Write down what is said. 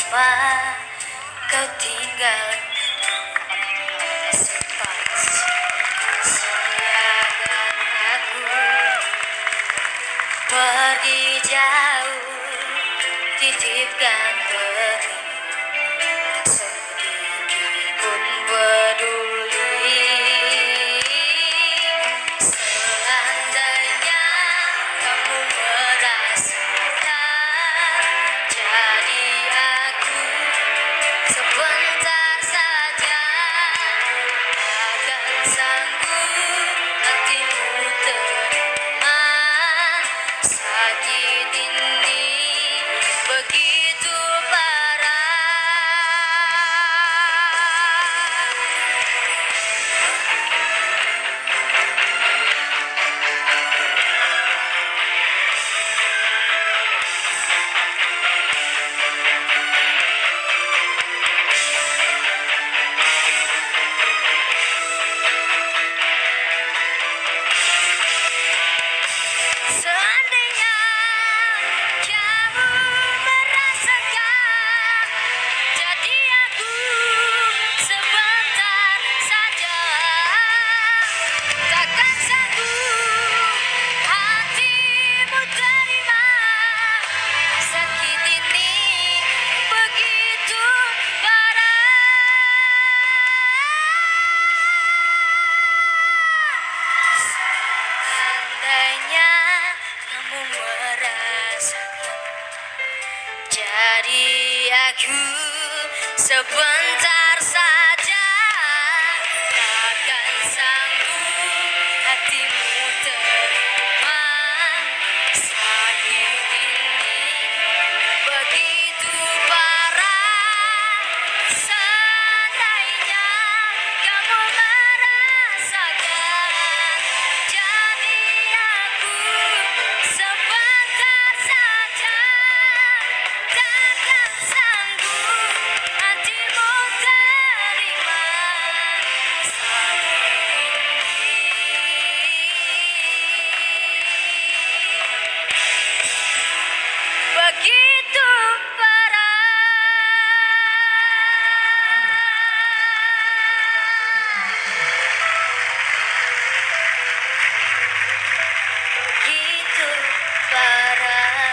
asma kau tinggalkan sempat siakan aku pergi jauh, titipkan perih tak sedikit pun peduli. Seandainya kamu merasakan, jadi aku sebentar saja akan sanggup hatimu terima sakit ini begitu parah. Seandainya kamu merasakan, jadi aku sebentar saja takkan sanggup hatimu terima sakit ini begitu parah. Seandainya kamu merasakan, jadi aku sebentar saja takkan sanggup hatimu terima sakit ini begitu parah. Seandainya kamu merasakan, jadi aku sebentar saja takkan sanggup hatimu terima sakit ini begitu parah. Begitu parah.